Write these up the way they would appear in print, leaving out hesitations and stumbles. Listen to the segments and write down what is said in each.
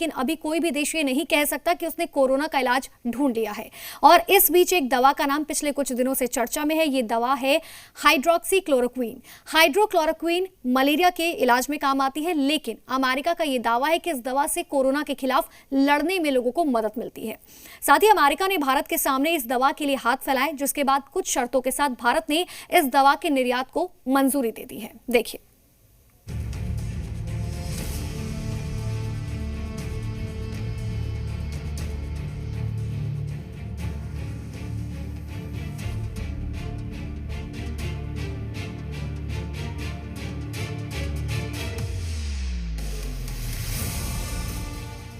लेकिन अभी कोई भी देश ये नहीं कह सकता कि उसने कोरोना का इलाज ढूंढ लिया है। और इस बीच एक दवा का नाम पिछले कुछ दिनों से चर्चा में है। ये दवा है हाइड्रोक्सीक्लोरोक्वीन। हाइड्रोक्लोरोक्वीन मलेरिया के इलाज में काम आती है, लेकिन अमेरिका का ये दावा है कि इस दवा से कोरोना के खिलाफ लड़ने में लोगों को मदद मिलती है। साथ ही अमेरिका ने भारत के सामने इस दवा के लिए हाथ फैलाए, जिसके बाद कुछ शर्तों के साथ भारत ने इस दवा के निर्यात को मंजूरी दे दी है। देखिए।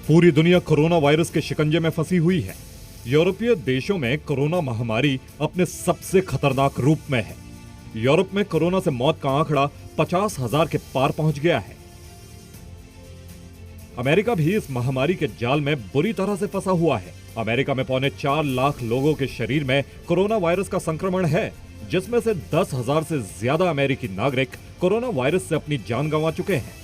पूरी दुनिया कोरोना वायरस के शिकंजे में फंसी हुई है। यूरोपीय देशों में कोरोना महामारी अपने सबसे खतरनाक रूप में है। यूरोप में कोरोना से मौत का आंकड़ा 50,000 के पार पहुंच गया है। अमेरिका भी इस महामारी के जाल में बुरी तरह से फंसा हुआ है। अमेरिका में 4.25 लाख लोगों के शरीर में कोरोना वायरस का संक्रमण है, जिसमें से 10,000 से ज्यादा अमेरिकी नागरिक कोरोना वायरस से अपनी जान गंवा चुके हैं।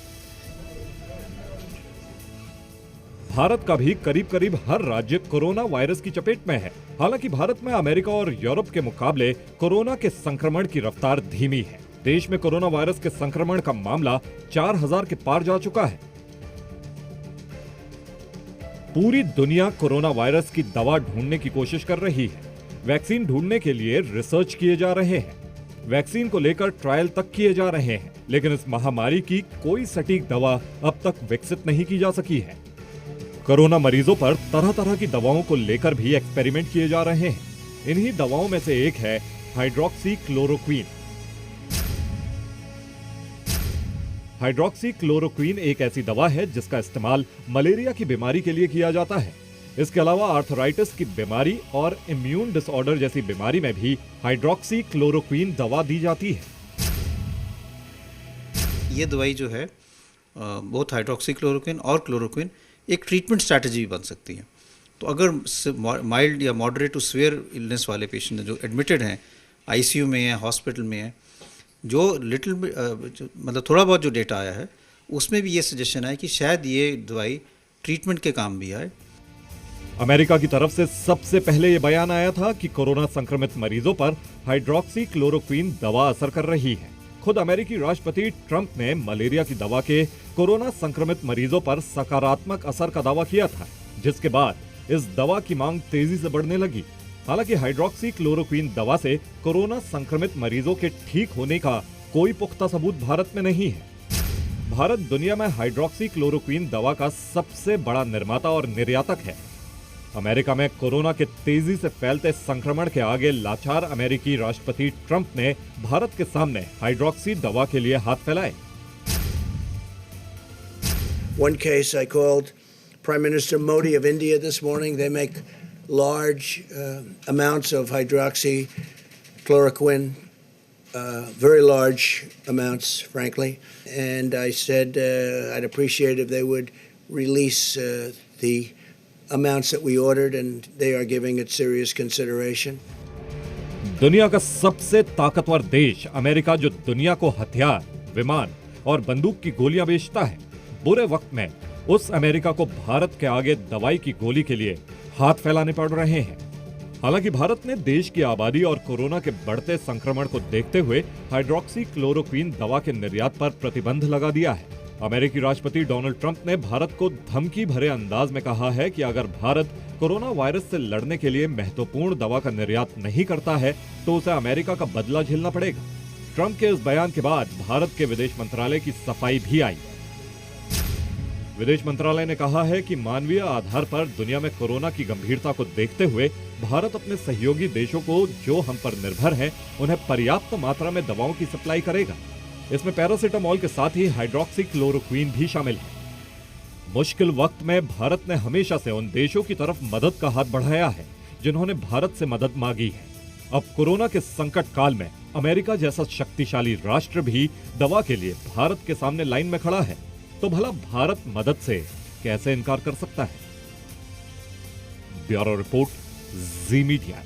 भारत का भी करीब करीब हर राज्य कोरोना वायरस की चपेट में है। हालांकि भारत में अमेरिका और यूरोप के मुकाबले कोरोना के संक्रमण की रफ्तार धीमी है। देश में कोरोना वायरस के संक्रमण का मामला 4,000 के पार जा चुका है। पूरी दुनिया कोरोना वायरस की दवा ढूंढने की कोशिश कर रही है। वैक्सीन ढूंढने के लिए रिसर्च किए जा रहे हैं। वैक्सीन को लेकर ट्रायल तक किए जा रहे हैं, लेकिन इस महामारी की कोई सटीक दवा अब तक विकसित नहीं की जा सकी है। कोरोना मरीजों पर तरह तरह की दवाओं को लेकर भी एक्सपेरिमेंट किए जा रहे हैं। इन्हीं दवाओं में से एक है हाइड्रोक्सीक्लोरोक्वीन। हाइड्रोक्सीक्लोरोक्वीन एक ऐसी दवा है जिसका इस्तेमाल मलेरिया की बीमारी के लिए किया जाता है। इसके अलावा आर्थराइटिस की बीमारी और इम्यून डिसऑर्डर जैसी बीमारी में भी हाइड्रोक्सीक्लोरोक्वीन दवा दी जाती है। ये दवाई जो है बोथ हाइड्रोक्सीक्लोरोक्वीन और क्लोरोक्वीन एक ट्रीटमेंट स्ट्रैटेजी भी बन सकती है। तो अगर माइल्ड या मॉडरेट टू सीवियर इलनेस वाले पेशेंट जो एडमिटेड हैं, आईसीयू में हैं, हॉस्पिटल में हैं, जो मतलब थोड़ा बहुत जो डेटा आया है उसमें भी ये सजेशन है कि शायद ये दवाई ट्रीटमेंट के काम भी आए। अमेरिका की तरफ से सबसे पहले ये बयान आया था कि कोरोना संक्रमित मरीजों पर हाइड्रोक्सीक्लोरोक्वीन दवा असर कर रही है। खुद अमेरिकी राष्ट्रपति ट्रंप ने मलेरिया की दवा के कोरोना संक्रमित मरीजों पर सकारात्मक असर का दावा किया था, जिसके बाद इस दवा की मांग तेजी से बढ़ने लगी। हालांकि हाइड्रोक्सीक्लोरोक्वीन दवा से कोरोना संक्रमित मरीजों के ठीक होने का कोई पुख्ता सबूत भारत में नहीं है। भारत दुनिया में हाइड्रोक्सीक्लोरोक्वीन दवा का सबसे बड़ा निर्माता और निर्यातक है। अमेरिका में कोरोना के तेजी से फैलते संक्रमण के आगे लाचार अमेरिकी राष्ट्रपति ट्रंप ने भारत के सामने हाइड्रोक्सी दवा के लिए हाथ फैलाए। One case I called Prime Minister Modi of India this morning. They make large amounts of hydroxychloroquine, very large amounts, frankly. And I said I'd appreciate if they would release the amounts that we ordered, and they are giving it serious consideration. दुनिया का सबसे ताकतवर देश America, जो दुनिया को हथियार, विमान और बंदूक की गोलियां बेचता है, बुरे वक्त में उस अमेरिका को भारत के आगे दवाई की गोली के लिए हाथ फैलाने पड़ रहे हैं। हालांकि भारत ने देश की आबादी और कोरोना के बढ़ते संक्रमण को देखते हुए हाइड्रोक्सीक्लोरोक्वीन दवा के निर्यात पर प्रतिबंध लगा दिया है। अमेरिकी राष्ट्रपति डोनाल्ड ट्रंप ने भारत को धमकी भरे अंदाज में कहा है कि अगर भारत कोरोना वायरस से लड़ने के लिए महत्वपूर्ण दवा का निर्यात नहीं करता है तो उसे अमेरिका का बदला झेलना पड़ेगा। ट्रंप के इस बयान के बाद भारत के विदेश मंत्रालय की सफाई भी आई। विदेश मंत्रालय ने कहा है कि मानवीय आधार पर दुनिया में कोरोना की गंभीरता को देखते हुए भारत अपने सहयोगी देशों को जो हम पर निर्भर हैं, उन्हें पर्याप्त मात्रा में दवाओं की सप्लाई करेगा। इसमें पैरासिटामोल के साथ ही हाइड्रोक्सीक्लोरोक्वीन भी शामिल है। मुश्किल वक्त में भारत ने हमेशा से उन देशों की तरफ मदद का हाथ बढ़ाया है जिन्होंने भारत से मदद मांगी है। अब कोरोना के संकट काल में अमेरिका जैसा शक्तिशाली राष्ट्र भी दवा के लिए भारत के सामने लाइन में खड़ा है, तो भला भारत मदद से कैसे इनकार कर सकता है? ब्यूरो रिपोर्ट, जी मीडिया।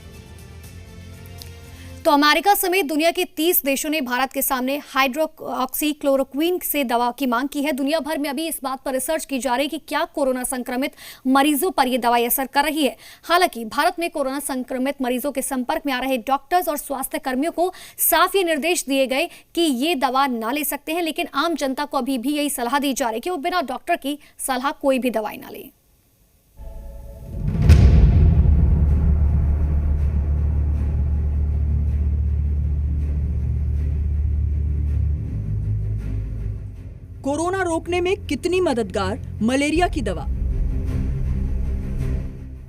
तो अमेरिका समेत दुनिया के 30 देशों ने भारत के सामने हाइड्रोक्सीक्लोरोक्वीन से दवा की मांग की है। दुनिया भर में अभी इस बात पर रिसर्च की जा रही है कि क्या कोरोना संक्रमित मरीजों पर यह दवाई असर कर रही है। हालांकि भारत में कोरोना संक्रमित मरीजों के संपर्क में आ रहे डॉक्टर्स और स्वास्थ्य कर्मियों को साफ ये निर्देश दिए गए कि ये दवा ना ले सकते हैं, लेकिन आम जनता को अभी भी यही सलाह दी जा रही है कि वो बिना डॉक्टर की सलाह कोई भी दवाई ना ले। कोरोना रोकने में कितनी मददगार मलेरिया की दवा।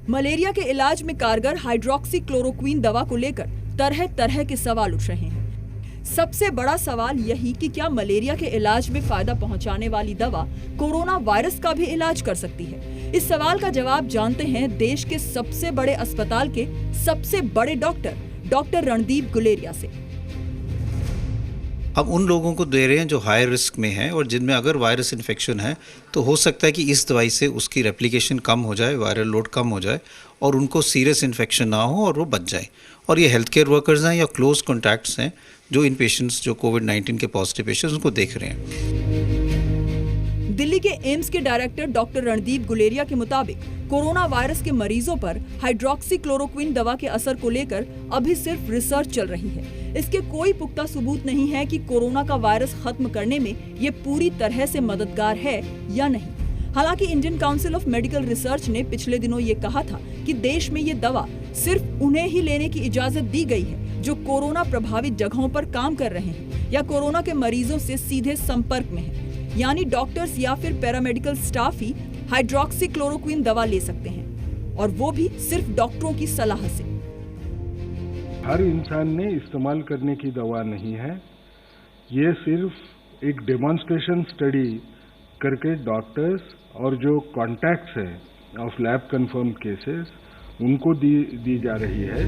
मलेरिया के इलाज में कारगर हाइड्रोक्सीक्लोरोक्वीन दवा को लेकर तरह तरह के सवाल उठ रहे हैं। सबसे बड़ा सवाल यही कि क्या मलेरिया के इलाज में फायदा पहुंचाने वाली दवा कोरोना वायरस का भी इलाज कर सकती है। इस सवाल का जवाब जानते हैं देश के सबसे बड़े अस्पताल के सबसे बड़े डॉक्टर रणदीप गुलेरिया से। हम उन लोगों को दे रहे हैं जो हाई रिस्क में हैं और जिनमें अगर वायरस इन्फेक्शन है तो हो सकता है कि इस दवाई से उसकी रेप्लिकेशन कम हो जाए, वायरल लोड कम हो जाए और उनको सीरियस इन्फेक्शन ना हो और वो बच जाए। और ये हेल्थ केयर वर्कर्स हैं या क्लोज कॉन्टैक्ट्स हैं जो इन पेशेंट्स जो कोविड-19 के पॉजिटिव पेशेंट्स उनको देख रहे हैं। दिल्ली के एम्स के डायरेक्टर डॉक्टर रणदीप गुलेरिया के मुताबिक कोरोना वायरस के मरीजों पर हाइड्रोक्सीक्लोरोक्वीन दवा के असर को लेकर अभी सिर्फ रिसर्च चल रही है। इसके कोई पुख्ता सबूत नहीं है कि कोरोना का वायरस खत्म करने में ये पूरी तरह से मददगार है या नहीं। हालांकि Indian council of medical research ने पिछले दिनों ये कहा था कि देश में ये दवा सिर्फ उन्हें ही लेने की इजाजत दी गई है जो कोरोना प्रभावित जगहों पर काम कर रहे हैं या कोरोना के मरीजों से सीधे संपर्क में हैं। यानी डॉक्टर्स या फिर पैरामेडिकल स्टाफ ही हाइड्रोक्सीक्लोरोक्वीन दवा ले सकते हैं और वो भी सिर्फ डॉक्टरों की सलाह से। हर इंसान ने इस्तेमाल करने की दवा नहीं है, ये सिर्फ एक डेमोन्स्ट्रेशन स्टडी करके डॉक्टर्स और जो कॉन्टैक्ट्स है ऑफ लैब कंफर्म केसेस उनको दी जा रही है।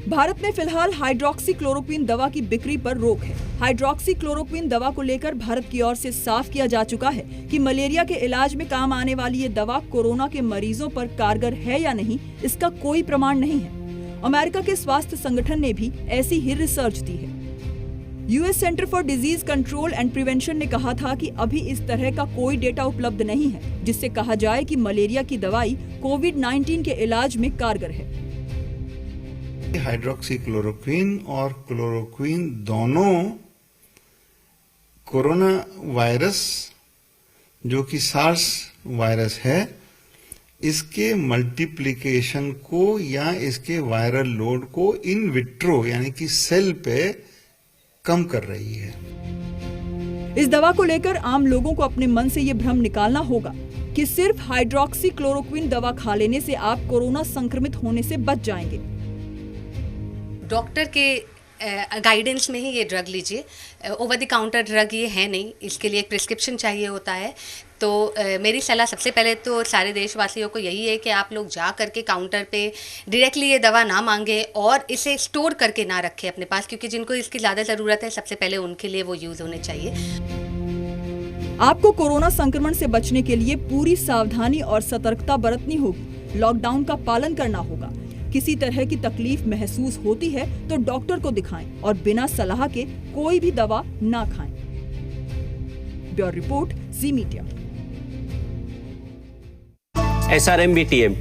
भारत में फिलहाल हाइड्रोक्सीक्लोरोक्वीन दवा की बिक्री पर रोक है। हाइड्रोक्सीक्लोरोक्वीन दवा को लेकर भारत की ओर से साफ किया जा चुका है कि मलेरिया के इलाज में काम आने वाली ये दवा कोरोना के मरीजों पर कारगर है या नहीं, इसका कोई प्रमाण नहीं है। अमेरिका के स्वास्थ्य संगठन ने भी ऐसी ही रिसर्च दी है। US centre for disease control and prevention ने कहा था कि अभी इस तरह का कोई डेटा उपलब्ध नहीं है जिससे कहा जाए कि मलेरिया की दवाई कोविड-19 के इलाज में कारगर है। हाइड्रोक्सीक्लोरोक्वीन और क्लोरोक्वीन दोनों कोरोना वायरस जो कि सार्स वायरस है इसके मल्टीप्लिकेशन को या इसके वायरल लोड को इन विट्रो यानी कि सेल पे कम कर रही है। इस दवा को लेकर आम लोगों को अपने मन से ये भ्रम निकालना होगा कि सिर्फ हाइड्रोक्सीक्लोरोक्वीन दवा खा लेने से आप कोरोना संक्रमित होने से बच जाएंगे। डॉक्टर के गाइडेंस में ही ये ड्रग लीजिए। ओवर द काउंटर ड्रग ये है नहीं, इसके लिए एक प्रिस्क्रिप्शन चाहिए होता है। तो मेरी सलाह सबसे पहले तो सारे देशवासियों को यही है कि आप लोग जा करके काउंटर पे डायरेक्टली ये दवा ना मांगे और इसे स्टोर करके ना रखें अपने पास, क्योंकि जिनको इसकी ज़्यादा ज़रूरत है सबसे पहले उनके लिए वो यूज़ होने चाहिए। आपको कोरोना संक्रमण से बचने के लिए पूरी सावधानी और सतर्कता बरतनी होगी। लॉकडाउन का पालन करना होगा। किसी तरह की तकलीफ महसूस होती है तो डॉक्टर को दिखाएं और बिना सलाह के कोई भी दवा ना खाएं। ब्यूरो रिपोर्ट, जी मीडिया। SRM BTM